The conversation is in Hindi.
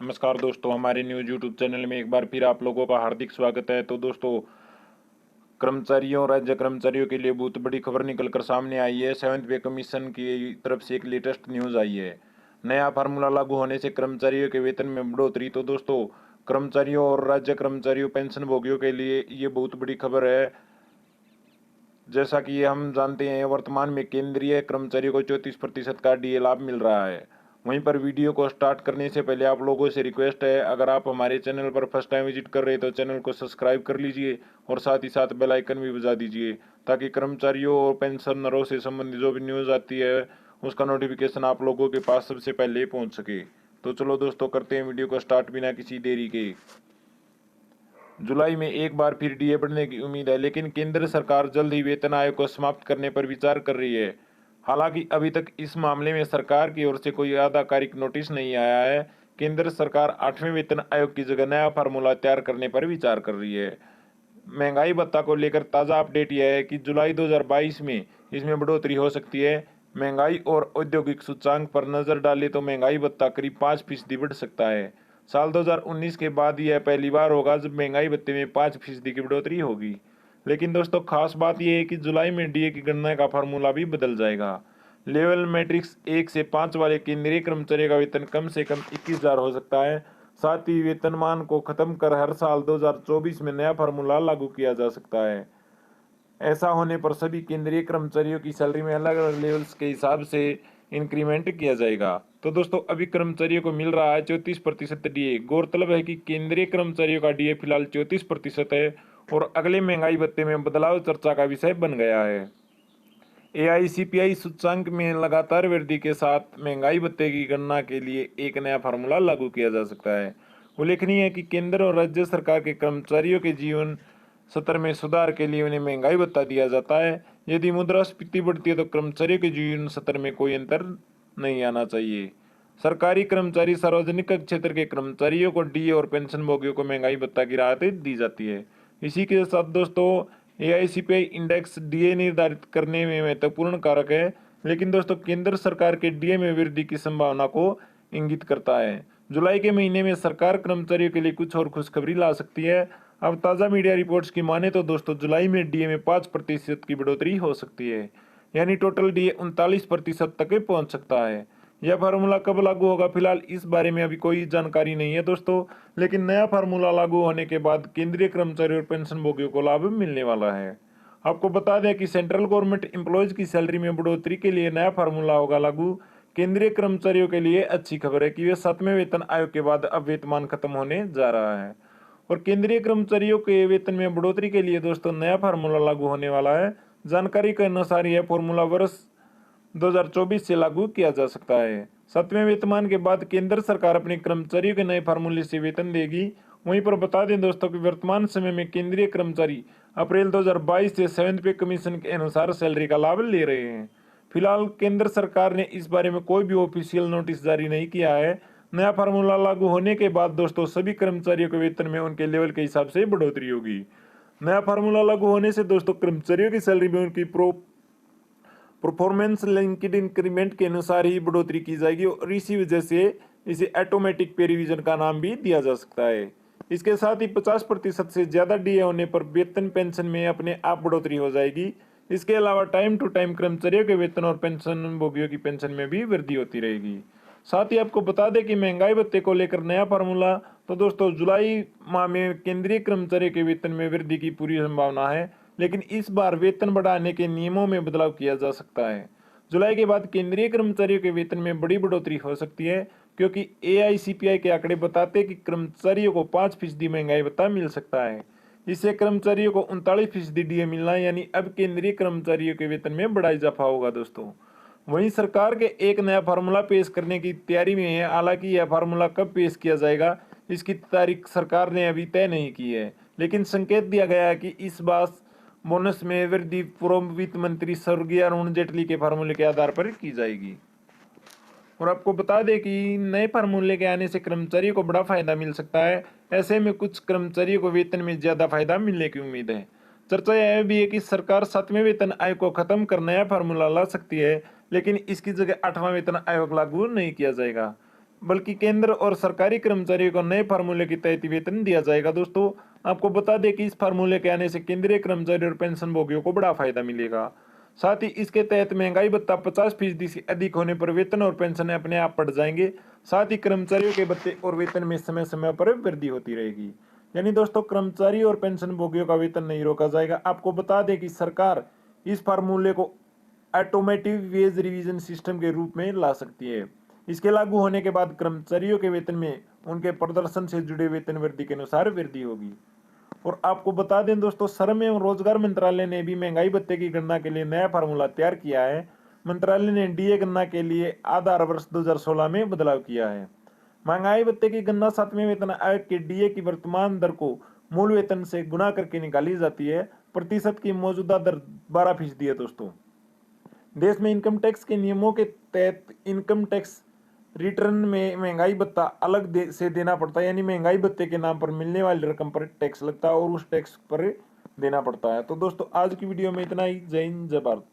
नमस्कार दोस्तों, हमारे न्यूज़ यूट्यूब चैनल में एक बार फिर आप लोगों का हार्दिक स्वागत है। तो दोस्तों, कर्मचारियों राज्य कर्मचारियों के लिए बहुत बड़ी खबर निकलकर सामने आई है। सेवंथ पे कमीशन की तरफ से एक लेटेस्ट न्यूज़ आई है। नया फार्मूला लागू होने से कर्मचारियों के वेतन में बढ़ोतरी। तो दोस्तों, कर्मचारियों और राज्य कर्मचारियों पेंशन भोगियों के लिए ये बहुत बड़ी खबर है। जैसा कि हम जानते हैं, वर्तमान में केंद्रीय कर्मचारियों को 34% का डीए लाभ मिल रहा है। वहीं पर वीडियो को स्टार्ट करने से पहले आप लोगों से रिक्वेस्ट है, अगर आप हमारे चैनल पर फर्स्ट टाइम विजिट कर रहे हैं तो चैनल को सब्सक्राइब कर लीजिए और साथ ही साथ बेल आइकन भी बजा दीजिए, ताकि कर्मचारियों और पेंशनरों से संबंधित जो भी न्यूज़ आती है उसका नोटिफिकेशन आप लोगों के पास सबसे पहले पहुँच सके। तो चलो दोस्तों, करते हैं वीडियो को स्टार्ट बिना किसी देरी के। जुलाई में एक बार फिर डीए बढ़ने की उम्मीद है, लेकिन केंद्र सरकार जल्द ही वेतन आयोग को समाप्त करने पर विचार कर रही है। हालांकि अभी तक इस मामले में सरकार की ओर से कोई आधिकारिक नोटिस नहीं आया है। केंद्र सरकार 8वें वेतन आयोग की जगह नया फार्मूला तैयार करने पर विचार कर रही है। महंगाई भत्ता को लेकर ताज़ा अपडेट यह है कि जुलाई 2022 में इसमें बढ़ोतरी हो सकती है। महंगाई और औद्योगिक सूचांक पर नजर डालें तो महंगाई भत्ता करीब 5% बढ़ सकता है। साल 2019 के बाद यह पहली बार होगा जब महंगाई भत्ते में 5% की बढ़ोतरी होगी। लेकिन दोस्तों, खास बात यह है कि जुलाई में डीए की गणना का फार्मूला भी बदल जाएगा। लेवल मैट्रिक्स 1 से 5 वाले केंद्रीय कर्मचारी का वेतन कम से कम 21,000 हो सकता है। साथ ही वेतनमान को खत्म कर हर साल 2024 में नया फार्मूला लागू किया जा सकता है। ऐसा होने पर सभी केंद्रीय कर्मचारियों की सैलरी में अलग अलग लेवल्स के हिसाब से इंक्रीमेंट किया जाएगा। तो दोस्तों, अभी कर्मचारियों को मिल रहा है 34% डीए। गौरतलब है कि केंद्रीय कर्मचारियों का डीए फिलहाल 34% है और अगले महंगाई भत्ते में बदलाव चर्चा का विषय बन गया है। एआईसीपीआई सूचांक में लगातार वृद्धि के साथ महंगाई भत्ते की गणना के लिए एक नया फार्मूला लागू किया जा सकता है। उल्लेखनीय है कि केंद्र और राज्य सरकार के कर्मचारियों के जीवन स्तर में सुधार के लिए उन्हें महंगाई भत्ता दिया जाता है। यदि मुद्रास्फीति बढ़ती है तो कर्मचारियों के जीवन स्तर में कोई अंतर नहीं आना चाहिए। सरकारी कर्मचारी, सार्वजनिक क्षेत्र के कर्मचारियों को डीए और पेंशन भोगियों को महंगाई भत्ता की राहतें दी जाती है। इसी के साथ दोस्तों, एआईसीपीआई इंडेक्स डीए निर्धारित करने में महत्वपूर्ण कारक है, लेकिन दोस्तों केंद्र सरकार के डीए में वृद्धि की संभावना को इंगित करता है। जुलाई के महीने में सरकार कर्मचारियों के लिए कुछ और खुशखबरी ला सकती है। अब ताज़ा मीडिया रिपोर्ट्स की माने तो दोस्तों, जुलाई में डीए में 5% की बढ़ोतरी हो सकती है, यानी टोटल डीए 39% तक पहुंच सकता है। यह फार्मूला कब लागू होगा, फिलहाल इस बारे में अभी कोई जानकारी नहीं है दोस्तों, लेकिन नया फार्मूला लागू होने के बाद केंद्रीय कर्मचारी और पेंशन भोगियों को लाभ मिलने वाला है। आपको बता दें कि सेंट्रल गवर्नमेंट एम्प्लॉयज की सैलरी में बढ़ोतरी के लिए नया फार्मूला होगा लागू। केंद्रीय कर्मचारियों के लिए अच्छी खबर है कि वे 7वें वेतन आयोग के बाद अब वेतनमान खत्म होने जा रहा है और केंद्रीय कर्मचारियों के वेतन में बढ़ोतरी के लिए दोस्तों नया फार्मूला लागू होने वाला है। जानकारी के अनुसार यह फार्मूला वर्ष 2024 से लागू किया जा सकता है। 7वें वेतनमान के बाद केंद्र सरकार अपने कर्मचारियों के नए फार्मूले से वेतन देगी। वहीं पर बता दें दोस्तों कि वर्तमान समय में केंद्रीय कर्मचारी अप्रैल 2022 से 7वें पे कमीशन के अनुसार सैलरी का लाभ ले रहे हैं। फिलहाल केंद्र सरकार ने इस बारे में कोई भी ऑफिशियल नोटिस जारी नहीं किया है। नया फार्मूला लागू होने के बाद दोस्तों सभी कर्मचारियों के वेतन में उनके लेवल के हिसाब से बढ़ोतरी होगी। नया फार्मूला लागू होने से दोस्तों कर्मचारियों की सैलरी में उनकी परफॉर्मेंस लिंक्ड इंक्रीमेंट के अनुसार ही बढ़ोतरी की जाएगी और इसी वजह से इसे ऑटोमेटिक पे रिवीजन का नाम भी दिया जा सकता है। इसके साथ ही 50% से ज्यादा डीए होने पर वेतन पेंशन में अपने आप बढ़ोतरी हो जाएगी। इसके अलावा टाइम टू टाइम कर्मचारियों के वेतन और पेंशन भोगियों की पेंशन में भी वृद्धि होती रहेगी। साथ ही आपको बता दें कि महंगाई भत्ते को लेकर नया फार्मूला, तो दोस्तों जुलाई माह में केंद्रीय कर्मचारी के वेतन में वृद्धि की पूरी संभावना है, लेकिन इस बार वेतन बढ़ाने के नियमों में बदलाव किया जा सकता है। जुलाई के बाद केंद्रीय कर्मचारियों के वेतन में बड़ी बढ़ोतरी हो सकती है, क्योंकि एआईसीपीआई के आंकड़े बताते हैं कि कर्मचारियों को 5% महंगाई भत्ता मिल सकता है। इससे कर्मचारियों को 39% डीए मिलना है, यानी अब केंद्रीय कर्मचारियों के वेतन में बड़ा इजाफा होगा दोस्तों। वहीं सरकार के एक नया फार्मूला पेश करने की तैयारी में है। हालांकि यह फार्मूला कब पेश किया जाएगा इसकी तारीख सरकार ने अभी तय नहीं की है, लेकिन संकेत दिया गया है कि इस बार बोनस में वृद्धि पूर्व वित्त मंत्री स्वर्गीय अरुण जेटली के फार्मूले के आधार पर की जाएगी। और आपको बता दें कि नए फार्मूले के आने से कर्मचारियों को बड़ा फायदा मिल सकता है। ऐसे में कुछ कर्मचारियों को वेतन में ज्यादा फायदा मिलने की उम्मीद है। चर्चा यह भी है कि सरकार 7वें वेतन आयोग को खत्म कर नया फार्मूला ला सकती है, लेकिन इसकी जगह 8वां वेतन आयोग लागू नहीं किया जाएगा। बल्कि केंद्र और सरकारी कर्मचारियों को नए फार्मूले के तहत वेतन दिया जाएगा। दोस्तों आपको बता दें कि इस फार्मूले के आने से केंद्रीय कर्मचारी और पेंशन भोगियों को बड़ा फायदा मिलेगा। साथ ही इसके तहत महंगाई भत्ता 50% से अधिक होने पर वेतन और पेंशन अपने आप बढ़ जाएंगे। साथ ही कर्मचारियों के भत्ते और वेतन में समय समय पर वृद्धि होती रहेगी। यानी दोस्तों कर्मचारी और पेंशन भोगियों का वेतन नहीं रोका जाएगा। आपको बता दें कि सरकार इस फार्मूले को ऑटोमेटिक वेज रिवीजन सिस्टम के रूप में ला सकती है। इसके लागू होने के बाद कर्मचारियों के वेतन में उनके प्रदर्शन से जुड़े वेतन वृद्धि के अनुसार वृद्धि होगी। और आपको बता दें दोस्तों, श्रम एवं रोजगार मंत्रालय ने भी महंगाई भत्ते की गणना के लिए नया फार्मूला तैयार किया है। मंत्रालय ने डीए गणना के लिए आधार वर्ष 2016 में बदलाव किया है। महंगाई भत्ते की गणना 7वें वेतन आयोग के डीए की वर्तमान दर को मूल वेतन से गुणा करके निकाली जाती है। प्रतिशत की मौजूदा दर 12% है। दोस्तों देश में इनकम टैक्स के नियमों के तहत इनकम टैक्स रिटर्न में महंगाई भत्ता अलग से देना पड़ता है। यानी महंगाई भत्ते के नाम पर मिलने वाली रकम पर टैक्स लगता है और उस टैक्स पर देना पड़ता है। तो दोस्तों आज की वीडियो में इतना ही। जय हिंद जय भारत।